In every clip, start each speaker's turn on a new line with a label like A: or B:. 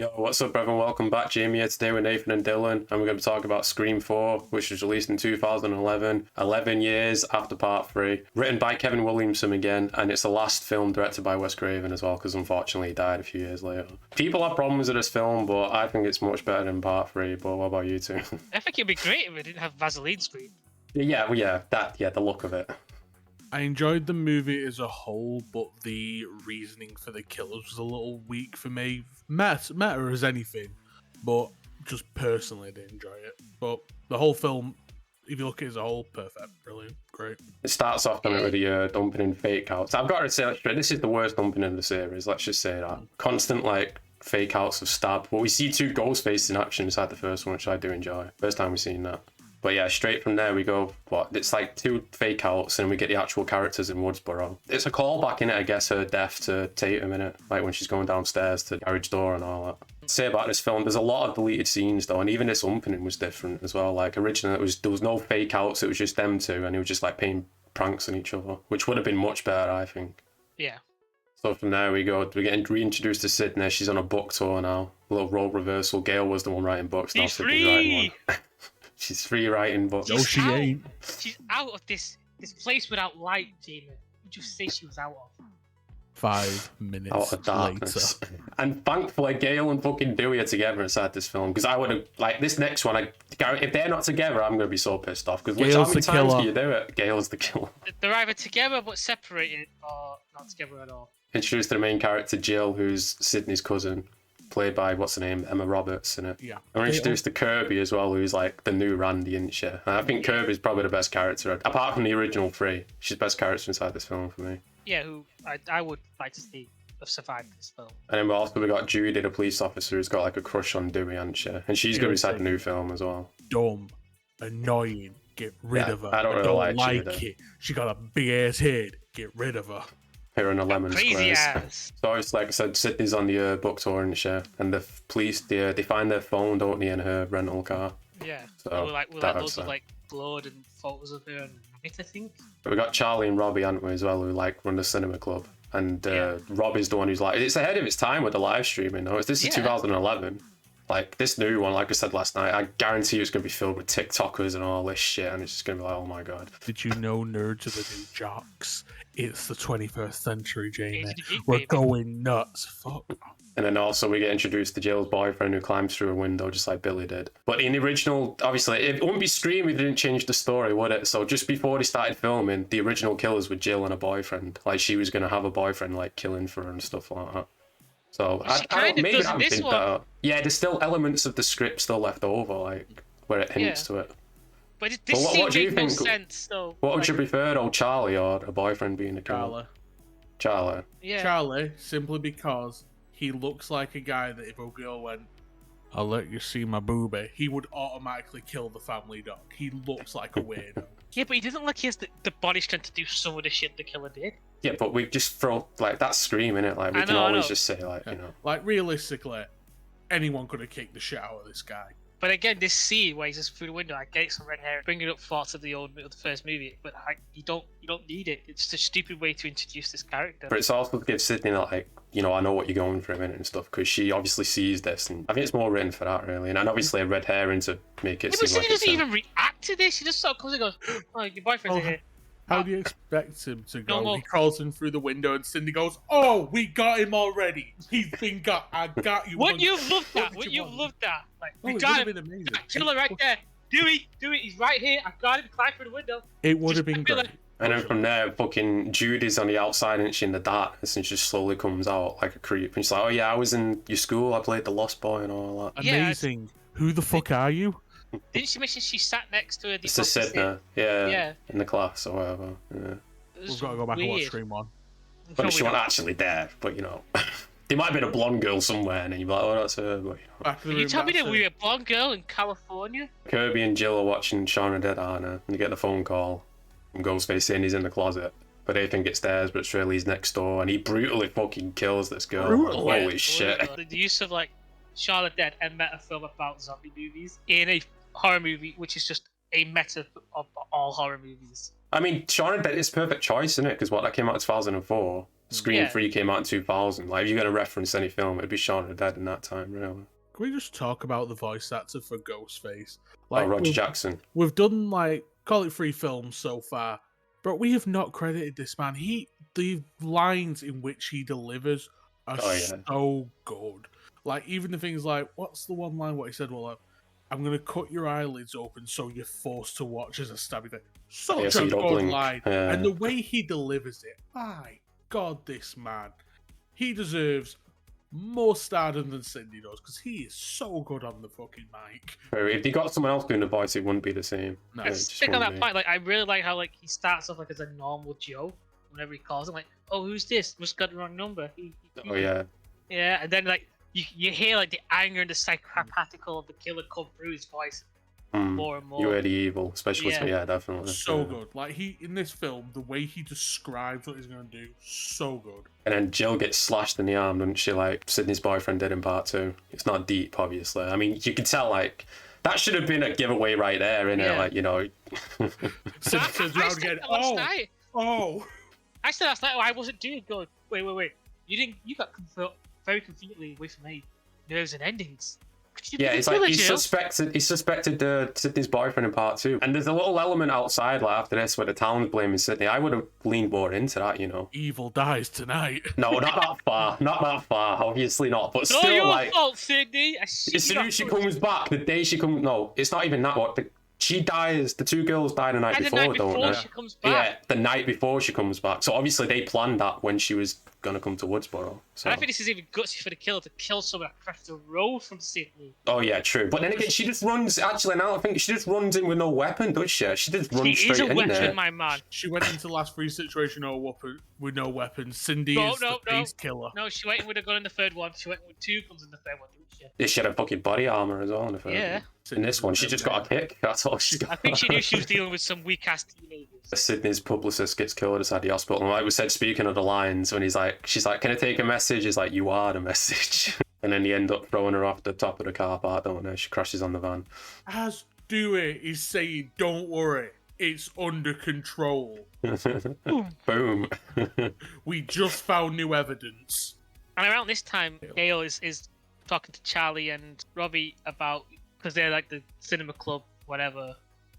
A: Yo, what's up, everyone? Welcome back. Jamie here today with Nathan and Dylan, and we're going to talk about Scream 4, which was released in 2011, 11 years after Part 3. Written by Kevin Williamson again, and it's the last film directed by Wes Craven as well, because unfortunately he died a few years later. People have problems with this film, but I think it's much better than Part 3, but what about you two?
B: I think it'd be great if it didn't have Vaseline screen.
A: The look of it.
C: I enjoyed the movie as a whole, but the reasoning for the killers was a little weak for me. Meta as anything, but just personally I didn't enjoy it. But the whole film, if you look at it as a whole, perfect, brilliant, great.
A: It starts off with the dumping in fake outs. I've got to say, this is the worst dumping in the series, let's just say that. Constant, fake outs of stab. But we see two ghost faces in action inside the first one, which I do enjoy. First time we've seen that. But yeah, straight from there we go, it's like two fake outs and we get the actual characters in Woodsboro. It's a callback in it, I guess, her death to Tatum in it, like when she's going downstairs to the garage door and all that. I'd say about this film, there's a lot of deleted scenes though, and even this opening was different as well. Like originally there was no fake outs, it was just them two, and it was just like playing pranks on each other, which would have been much better, I think.
B: Yeah.
A: So from there we're getting reintroduced to Sydney. She's on a book tour now. A little role reversal. Gail was the one writing books.
B: She's free!
A: She's free writing books.
C: No, she ain't.
B: She's out of this place without light, Jamie. You just say she was out of. 5 minutes
A: Out of darkness.
C: later.
A: And thankfully, Gail and fucking Dewey are together inside this film. Because I would have, this next one, if they're not together, I'm going to be so pissed off. Because how many times do you do it? Gail's the killer.
B: They're either together but separated, or not together at all.
A: Introduce the main character, Jill, who's Sydney's cousin. Played by, what's her name, Emma Roberts in it.
C: Yeah.
A: And we're introduced to Kirby as well, who's like the new Randy, isn't she? And I think Kirby's probably the best character, apart from the original three. She's the best character inside this film for me.
B: Yeah, who I would like to see have survived this film.
A: And then we got Judy, the police officer, who's got like a crush on Dewey, hasn't she? And she's going to be inside the new film as well.
C: Dumb, annoying, get rid of her.
A: I don't really like
C: it. She got a big ass head, get rid of her.
A: Here in the lemon
B: Crazy
A: squares.
B: ass.
A: So obviously, like I said, Sydney's on the book tour and shit, and the police they find their phone, don't they, in her rental car.
B: Yeah.
A: So
B: with loads of blood and photos of her and it, I think.
A: But we got Charlie and Robbie, haven't we, as well, who run the cinema club. And Robbie's the one who's it's ahead of its time with the live streaming. Though this is 2011. Like this new one, like I said last night, I guarantee you it's gonna be filled with TikTokers and all this shit, and it's just gonna be like, oh my god.
C: Did you know nerds are the new jocks? It's the 21st century, Jamie.
B: Geek,
C: We're
B: baby.
C: going nuts. Fuck.
A: And then also we get introduced to Jill's boyfriend who climbs through a window just like Billy did. But in the original, obviously, it wouldn't be Scream if they didn't change the story, would it? So just before they started filming, the original killers were Jill and a boyfriend. Like she was gonna have a boyfriend like killing for her and stuff like that. So maybe that would be better. Yeah, there's still elements of the script still left over, like where it hints to it.
B: But this
A: what do you
B: makes
A: think?
B: no sense, though.
A: What would you prefer, though, Charlie or a boyfriend being a killer? Charlie.
B: Yeah.
C: Charlie, simply because he looks like a guy that if a girl went, I'll let you see my boobie, he would automatically kill the family dog. He looks like a weirdo.
B: Yeah, but he doesn't look he has the body strength to do some of the shit the killer did.
A: Yeah, but we just throw, that's Scream, innit? Like, we can always just say, you know.
C: Like, realistically, anyone could have kicked the shit out of this guy.
B: But again, this scene where he's just through the window, I get some red hair, bringing up thoughts of the first movie, but you don't need it. It's just a stupid way to introduce this character.
A: But it's also to give Sydney I know what you're going through in it and stuff, because she obviously sees this, and I think it's more written for that, really. And obviously a red herring to make it
B: Yeah, but
A: seem like
B: Sydney
A: it's
B: doesn't even react to this. She just sort of comes and goes, "Oh, your boyfriend's here."
C: How do you expect him to go?
B: No.
C: He crawls in through the window and Cindy goes, "Oh, we got him already. He's been got. I got you."
B: Wouldn't you love that? Wouldn't you love that? Like, we got him.
C: Amazing.
B: Killer right there. Dewey, he's right here. I got him. Climb through the window.
C: It would have been great.
A: And then from there, fucking Judy's on the outside and she's in the darkness and she just slowly comes out like a creep. And she's like, oh yeah, I was in your school. I played the Lost Boy and all that.
C: Amazing. Who the fuck are you?
B: Didn't she mention she sat next to her?
A: It's a Sydney. Yeah. In the class or whatever. Yeah.
C: We've got to go back and watch Scream 1.
A: But she wasn't actually there, but you know. There might have been a blonde girl somewhere and then you'd be like, oh, that's her. But,
B: Can you tell me that we were a blonde girl in California?
A: Kirby and Jill are watching Shaun of the Dead, aren't they? And they get the phone call from Ghostface saying he's in the closet. But they think it's theirs, but it's really he's next door. And he brutally fucking kills this girl. Holy shit.
B: The use of Shaun of the Dead and meta film about zombie movies in a horror movie, which is just a meta of all horror movies.
A: I mean, Shaun of the Dead is a perfect choice, isn't it? Because that came out in 2004. Scream
B: Yeah.
A: 3 came out in 2000. Like, if you're going to reference any film, it'd be Shaun of the Dead in that time, really.
C: Can we just talk about the voice actor for Ghostface?
A: Roger Jackson.
C: We've done, like, call it 3 films so far, but we have not credited this man. The lines in which he delivers are so good. Like, even the things like, what's the one line what he said? Well, like, I'm going to cut your eyelids open so you're forced to watch as I stab you. Such
A: so
C: a
A: you don't
C: good
A: blink.
C: line.
A: Yeah.
C: And the way he delivers it, my God, this man. He deserves more stardom than Cindy does, because he is so good on the fucking mic.
A: If you got someone else doing the voice, it wouldn't be the same.
C: No.
A: It
B: Let's
A: just
B: stick on
A: wouldn't
B: that
A: be.
B: point. Like, I really like how like he starts off like as a normal Joe. Whenever he calls him, like, "Oh, who's this? Must got the wrong number."
A: Oh, yeah.
B: Yeah, and then like you hear like the anger and the psychopathical of the killer come through his voice more and more.
A: You are the evil, especially.
B: Yeah.
A: Definitely.
C: So
A: Yeah.
C: good. Like, he, in this film, the way he describes what he's going to do, so good.
A: And then Jill gets slashed in the arm, doesn't she? Like Sydney's boyfriend did in part 2. It's not deep, obviously. I mean, you can tell, like, that should have been a giveaway right there, innit?
B: Yeah.
A: Like, you know.
C: Sydney
B: I
C: turns around
B: said
C: again.
B: that last night.
C: Oh!
B: I said last night, I wasn't doing good. Wait. You got very conveniently away from me. Nerves and endings.
A: Yeah, it's like he suspected Sydney's boyfriend in part 2. And there's a little element outside, like, after this, where the town's blaming Sydney. I would have leaned more into that, you know.
C: Evil dies tonight.
A: No, not that far. Not that far. Obviously not. But
B: Not
A: still,
B: your
A: like,
B: fault, Sydney.
A: as soon as she comes back, the day she comes, no, it's not even that. She dies. The 2 girls die the night
B: And the
A: before,
B: night
A: don't
B: before
A: they?
B: she comes back.
A: Yeah, the night before she comes back. So obviously they planned that when she was gonna come to Woodsboro. So.
B: And I think this is even gutsy for the killer to kill someone across the road from Sydney.
A: Oh yeah, true. But then again, she just runs. Actually, now I think she just runs in with no weapon, does she? She just runs
B: She is
A: straight
B: a
A: in
B: weapon,
A: there.
B: my man.
C: She went into the last 3 situation with no weapons. Cindy
B: No,
C: is the face killer.
B: No, she went in with a gun in the third one. She went with 2 guns in the third one, didn't she?
A: Yeah, she had a fucking body armor as well in the first
B: Yeah.
A: one. In this one, she just got a kick. That's all she got.
B: I think she knew she was dealing with some weak-ass teenagers.
A: Sydney's publicist gets killed inside the hospital. And like we said, speaking of the lines, when she's like, can I take a message? He's like, you are the message. And then they end up throwing her off the top of the car park, don't they? She crashes on the van.
C: As Dewey is saying, don't worry, it's under control.
A: Boom.
C: We just found new evidence.
B: And around this time, Gail is talking to Charlie and Robbie about, because they're like the cinema club, whatever.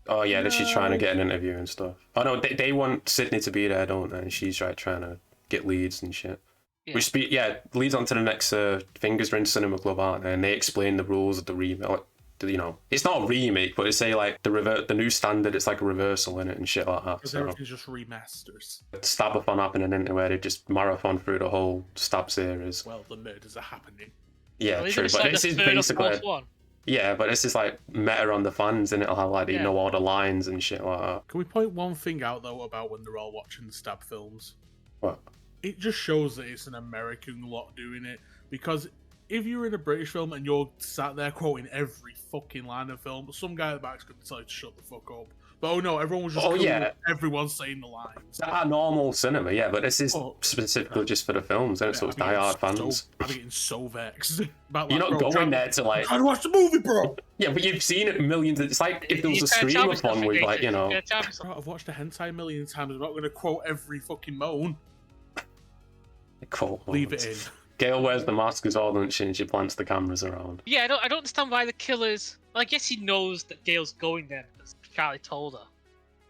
A: Oh yeah, she's trying to get an interview and stuff. Oh no, they want Sydney to be there, don't they? And she's trying to get leads and shit.
B: Yeah.
A: Which leads on to the next Fingers are in Cinema Club, aren't they? And they explain the rules of the remake. Like, you know, it's not a remake, but they say like the new standard. It's like a reversal in it and shit like that.
C: Because
A: So
C: everything's just remasters.
A: Stabathon happening into where they just marathon through the whole Stab series.
C: Well, the murders are happening.
A: Yeah,
B: Well,
A: true.
B: it's
A: But
B: like
A: this
B: the
A: is
B: third or
A: basically
B: fourth one.
A: yeah, but this is like meta on the fans, and it'll have like
B: Yeah.
A: know all the lines and shit like that.
C: Can we point one thing out, though, about when they're all watching the Stab films?
A: What?
C: It just shows that it's an American lot doing it. Because if you're in a British film and you're sat there quoting every fucking line of film, some guy at the back's going to tell you to shut the fuck up. But oh no, everyone was just cool
A: yeah.
C: with everyone saying the lines.
A: It's our normal cinema, yeah, but this is specifically just for the films, and so it's diehard fans.
C: I'm getting so vexed. About,
A: You're
C: like,
A: not
C: bro,
A: going there to like.
C: trying to watch the movie, bro!
A: Yeah, but you've seen it millions. It's like if there was
B: You
A: a
B: can't tell me
A: streamer one
B: something,
A: with like,
B: Gator.
A: you know.
B: You can't tell me something.
C: Bro, I've watched a hentai a million times. I'm not going to quote every fucking moan.
A: Cool.
C: Leave it in.
A: Gail wears the mask as well, doesn't she? And she plants the cameras around.
B: Yeah, I don't understand why the killer's. Well, I guess he knows that Gail's going there because Charlie told her.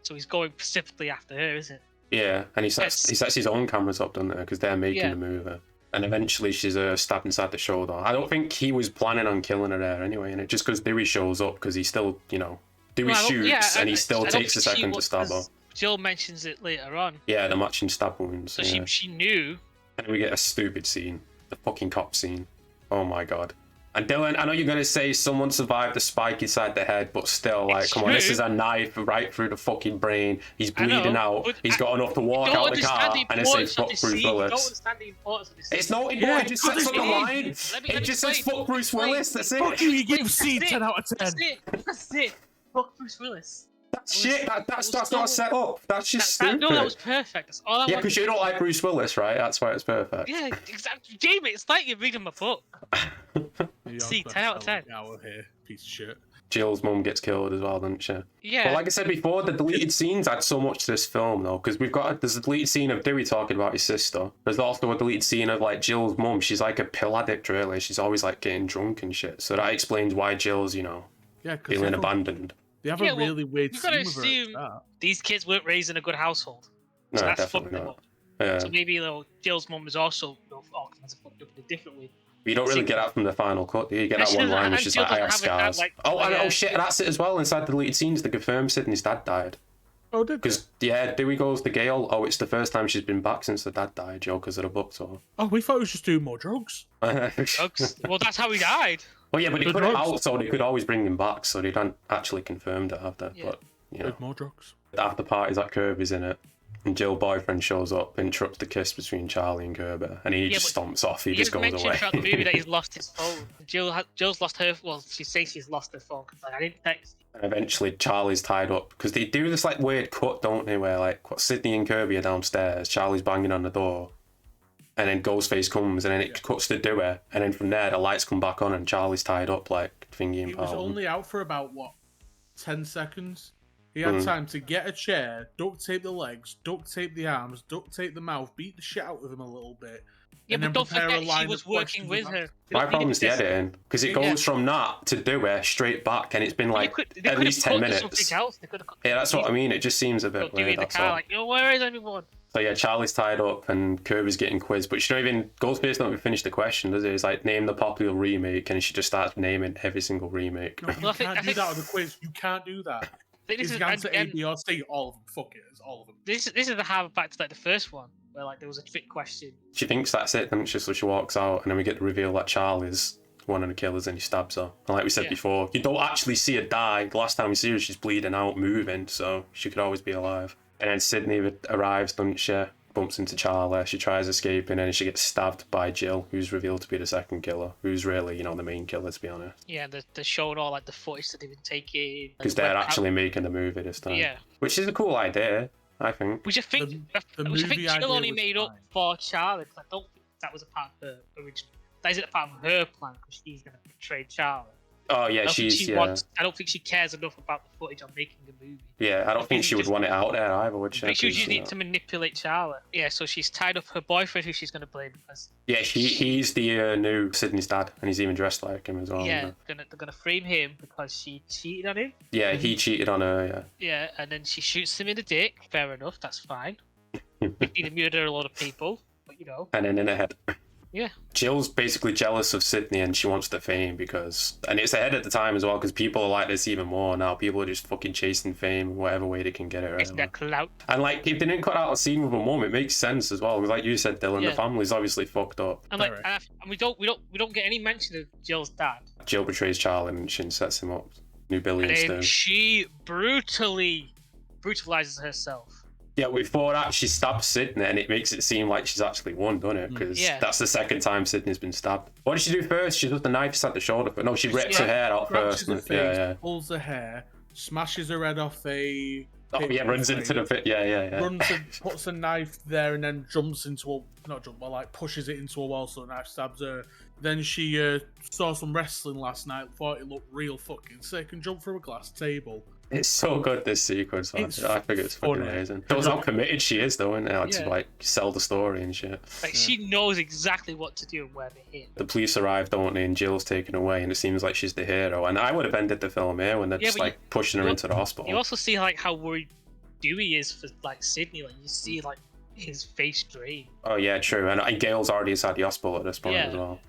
B: So he's going specifically after her, isn't it?
A: Yeah, and he sets his own cameras up, doesn't he? Because they're making the movie. And eventually she's stabbed inside the shoulder. I don't think he was planning on killing her there anyway, and it just because Dewey shows up because he still, you know, Dewey shoots and he still takes a second to stab her.
B: Jill mentions it later on.
A: Yeah, the matching stab wounds.
B: So
A: yeah.
B: she knew.
A: And we get a stupid scene. The fucking cop scene. Oh my god. And Dylan, I know you're going to say someone survived the spike inside the head, but still, like,
B: It's
A: come on, this
B: true.
A: is a knife right through the fucking brain. He's
B: I know,
A: bleeding out.
B: but
A: He's got enough to walk
B: You don't
A: out the car
B: understand the
A: and it says
B: importance of
A: fuck
B: this
A: Bruce
B: scene. You don't
A: Willis.
B: understand the importance of this scene.
A: It's not important,
C: Yeah,
A: it just sets up the
B: it is.
A: line.
B: Let me
A: It just says
B: explain.
A: fuck Bruce Willis, that's it.
C: Fuck you, you give
B: That's
C: C
B: it.
C: 10 out of 10.
B: That's it. That's it. Fuck Bruce Willis.
A: That's shit, that's not set up. That's just stupid.
B: No, that was perfect. That's all I
A: Yeah,
B: wanted.
A: because you don't like Bruce Willis, right? That's why it's perfect.
B: Yeah, exactly. Jamie, it's like you're reading my book.
C: You're
B: C,
C: supposed
B: 10 out
C: to
B: of
C: tell
B: 10.
C: me Out of here, piece of shit.
A: Jill's mum gets killed as well, doesn't she?
B: Yeah.
A: But like I said before, the deleted scenes add so much to this film, though, because there's a deleted scene of Dewey talking about his sister. There's also a deleted scene of like Jill's mum. She's like a pill addict, really. She's always like getting drunk and shit. So that explains why Jill's, feeling abandoned.
C: They have a really weird
B: You've got to
C: scene with her at
B: assume
C: that.
B: these kids weren't raised in a good household. So
A: No,
B: that's
A: definitely
B: fucked them
A: not.
B: up.
A: Yeah.
B: So maybe Jill's mum was also fucked up in a different way.
A: You don't really get that from the final cut, do you? Get
B: And
A: that
B: she
A: one
B: doesn't-
A: line,
B: and
A: which is
B: Jill
A: like, I have
B: doesn't have it,
A: scars.
B: like-
A: Oh shit, that's it as well. Inside the deleted scenes, they confirm Sydney's dad died.
C: Oh, did they?
A: Because, Dewey goes to Gail, it's the first time she's been back since the dad died, because of the book tour.
C: Oh, we thought he was just doing more drugs.
B: Drugs? Well, that's how he died.
A: Well, yeah, but they
C: The
A: put it
C: drugs.
A: out, so they could always bring him back, so they don't actually confirmed it, have they?
B: Yeah.
A: But,
C: With more drugs.
A: the after party's at Kirby's in it, and Jill's boyfriend shows up, interrupts the kiss between Charlie and Kirby, and he just stomps off, he just goes
B: mentioned
A: away.
B: throughout the movie that he's lost his phone. Jill's lost her. Well, she says she's lost her phone. Like, I didn't text.
A: And eventually Charlie's tied up, because they do this like weird cut, don't they, where like Sydney and Kirby are downstairs, Charlie's banging on the door, and then Ghostface comes, and then it cuts to Dewey, and then from there the lights come back on and Charlie's tied up like thingy and
C: He was
A: Powell.
C: only out for about, 10 seconds? He had time to get a chair, duct tape the legs, duct tape the arms, duct tape the mouth, beat the shit out of him a little bit.
B: Yeah,
C: and
B: but
C: then
B: don't
C: prepare a
B: forget she
C: line
B: was
C: of
B: working
C: questions
B: with
C: about-
B: her.
A: My problem's the editing, because it goes from that to Dewey straight back, and it's been like at least 10 minutes.
B: Something else. They could have
A: Yeah, that's what I mean. It just seems a bit
B: Dewey
A: weird.
B: in the
A: That's
B: car,
A: all.
B: like, where is everyone?
A: So yeah, Charlie's tied up and Kirby's getting quizzed, but she don't even Ghostface don't even finish the question, does he? It's like name the popular remake, and she just starts naming every single remake.
C: No, you
B: Well, I
C: can't
B: think-
C: do that on the quiz. You can't do that.
B: This
C: Is
B: is,
C: the answer A,
B: and
C: B, or C? All of them. Fuck it. It's all of them.
B: this is the harder back to like the first one, where like there was a trick question.
A: She thinks that's it, doesn't she? So she walks out, and then we get the reveal that Charlie's one of the killers, and he stabs her. And like we said
B: Yeah.
A: before, you don't actually see her die. The last time we see her, she's bleeding out, moving, so she could always be alive. And then Sydney arrives, doesn't she? Bumps into Charlie, she tries escaping, and she gets stabbed by Jill, who's revealed to be the second killer, who's really, the main killer, to be honest.
B: Yeah, they're showing all like the footage that they've been taking.
A: Because they're actually making the movie this time.
B: Yeah.
A: Which is a cool idea, I think.
B: Which I think,
C: The
B: which I think
C: movie
B: Jill
C: idea
B: only
C: was
B: made up
C: fine.
B: for Charlie. 'Cause I don't think that was a part of her original. That isn't a part of her plan because she's going to portray Charlie.
A: Oh yeah,
B: I don't think
A: she's
B: she wants. I don't think she cares enough about the footage on making the movie.
A: yeah. I don't think she would want it out there either, would
B: I
A: she?
B: think she was
A: 'Cause,
B: using it to manipulate Charlie. Yeah, so she's tied up her boyfriend, who she's going to blame because
A: yeah, he's the new Sydney's dad, and he's even dressed like him as well.
B: they're gonna frame him because she cheated on him.
A: Yeah, he cheated on her.
B: Yeah, and then she shoots him in the dick. Fair enough, that's fine. He didn't murder a lot of people, but
A: And then in her head.
B: Yeah.
A: Jill's basically jealous of Sydney, and she wants the fame and it's ahead at the time as well, because people are like this even more now. People are just fucking chasing fame whatever way they can get it.
B: It's
A: Right?
B: that clout.
A: And like, if they didn't cut out a scene with her mum, it makes sense as well. Because like you said, Dylan,
B: Yeah.
A: the family's obviously fucked up.
B: And like,
C: Correct.
B: and we don't get any mention of Jill's dad.
A: Jill betrays Charlie and she sets him up. New billions
B: And
A: do.
B: then she brutalizes herself.
A: Yeah, before that, she stabs Sydney, and it makes it seem like she's actually won, doesn't it? Because
B: Yeah.
A: that's the second time Sydney's been stabbed. What did she do first? She does the knife at the shoulder, but no, she rips her hair out
C: Grabs
A: first.
C: her
A: and-
C: face,
A: yeah.
C: pulls her hair, smashes her head off a.
A: Oh yeah, runs into the pit. Yeah.
C: Runs and puts a knife there and then jumps into a like pushes it into a wall so the knife stabs her. Then she saw some wrestling last night, thought it looked real fucking sick, and jumped through a glass table.
A: It's so good, this sequence.
C: It's
A: I think it's fucking
C: funny.
A: amazing. Shows how committed she is, though, isn't it? Like,
B: Yeah.
A: to like sell the story and shit.
B: Like she knows exactly what to do and where to hit.
A: The police arrive, don't they? And Jill's taken away, and it seems like she's the hero. And I would have ended the film here when they're
B: Yeah,
A: just
B: but
A: like pushing her into the hospital.
B: You also see like how worried Dewey is for like Sydney. Like you see like his face drain.
A: Oh yeah, true. And Gail's already inside the hospital at this point
B: Yeah.
A: as well.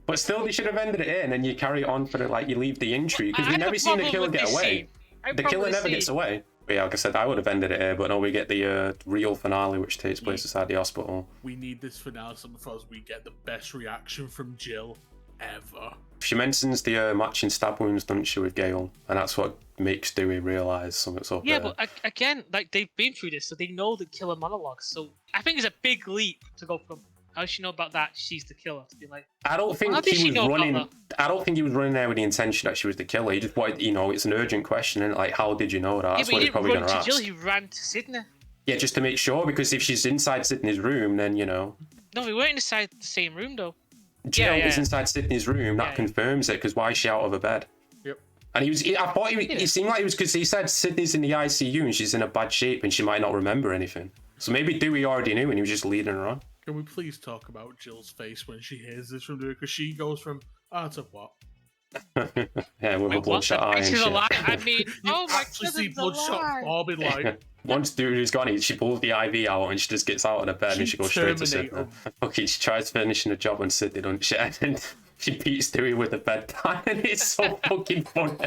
A: But still, they should have ended it here, and then you carry it on for the you leave the intrigue because
B: I
A: we
B: have
A: never
B: a
A: seen the
B: problem
A: killer
B: with
A: get
B: this
A: away.
B: scene. I have a
A: The
B: problem
A: killer
B: with
A: never
B: this
A: gets
B: scene.
A: away. But yeah, like I said, I would have ended it here, but no, we get the real finale, which takes place inside the hospital.
C: We need this finale because we get the best reaction from Jill ever.
A: She mentions the matching stab wounds, doesn't she, with Gale, and that's what makes Dewey realise something's up
B: Yeah,
A: there.
B: but again, like they've been through this, so they know the killer monologue. So I think it's a big leap to go from how does she know about that? She's the killer. To be like,
A: I don't
B: how
A: think
B: did she
A: he
B: know
A: was
B: about
A: running.
B: that?
A: I don't think he was running there with the intention that she was the killer. He just wanted, it's an urgent question, and like, how did you know that?
B: Yeah,
A: That's
B: but
A: what
B: he
A: he's
B: didn't
A: probably
B: run
A: going to
B: to
A: ask.
B: Jill. He ran to Sydney.
A: Yeah, just to make sure, because if she's inside Sydney's room, then
B: No, we weren't inside the same room though.
A: Jill
B: Yeah,
A: is
B: yeah.
A: inside Sydney's room. That
B: Yeah.
A: confirms it. Because why is she out of her bed? And I thought he seemed like he was, because he said Sydney's in the ICU and she's in a bad shape and she might not remember anything. So maybe Dewey already knew and he was just leading her on.
C: Can we please talk about Jill's face when she hears this from Dewey? Because she goes from, to what?
A: Yeah, with a bloodshot eye and
B: She's
A: shit.
B: alive. I mean, oh my
C: Actually see
B: goodness,
C: bloodshot
B: alive.
C: bobbing like...
A: Once Dewey's gone, she pulls the IV out and she just gets out of the bed and she goes straight to Sydney.
C: Terminator.
A: Okay, she tries finishing the job on Sydney, doesn't she? And then she beats Dewey with the bedpan and it's so fucking funny.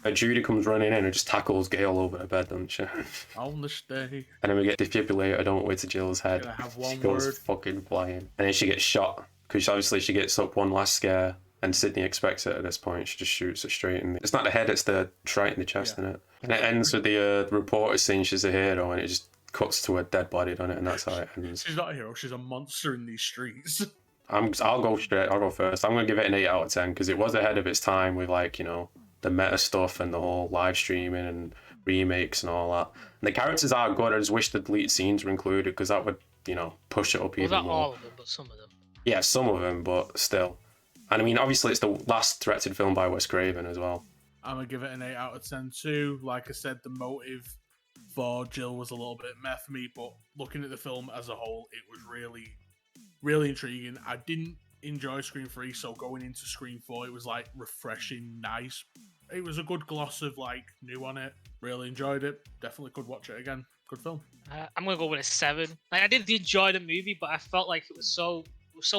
A: And Judy comes running in and just tackles Gail over the bed, doesn't she?
C: On the stay.
A: And then we get defibrillator, don't we, to Jill's head.
C: Gonna have one
A: She goes
C: word.
A: fucking flying. And then she gets shot, because obviously she gets up one last scare, and Sydney expects it at this point. She just shoots it straight in. It's not the head, it's the right in the chest, isn't it? And it ends with the reporter saying she's a hero, and it just cuts to a dead body, doesn't it? And that's how it ends.
C: She's not a hero, she's a monster in these streets.
A: I'll go first. I'm going to give it an 8 out of 10, because it was ahead of its time with, like, you know, the meta stuff and the whole live streaming and remakes and all that. And the characters are good. I just wish the deleted scenes were included, because that would, you know, push it up
B: Well,
A: even
B: not
A: more.
B: all of them, but some of them.
A: Yeah, some of them, but still. And I mean, obviously it's the last directed film by Wes Craven as well.
C: I'm gonna give it an 8 out of 10 too. Like I said, the motive for Jill was a little bit meh for me, but looking at the film as a whole, it was really intriguing. I didn't enjoy Scream 3, so going into Scream 4, it was like refreshing, nice. It was a good gloss of like new on it. Really enjoyed it. Definitely could watch it again. Good film.
B: I'm gonna go with a 7. Like, I did enjoy the movie, but I felt like it was so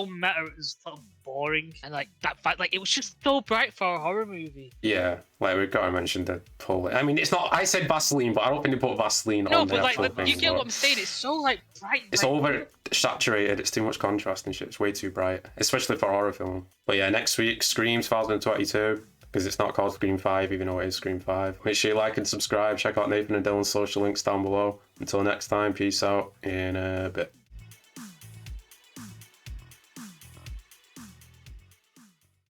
B: meta. It was sort of boring, and like that fact, like it was just so bright for a horror movie.
A: Yeah, like we've got to mention the whole. I mean, it's not. I said Vaseline, but I don't think they put Vaseline
B: No,
A: on the
B: but
A: actual
B: like
A: thing.
B: you get
A: but
B: what I'm saying. It's so like bright.
A: It's
B: like,
A: over saturated. It's too much contrast and shit. It's way too bright, especially for a horror film. But yeah, next week, Scream 2022. Because it's not called Scream 5, even though it is Scream 5. Make sure you like and subscribe. Check out Nathan and Dylan's social links down below. Until next time, peace out in a bit.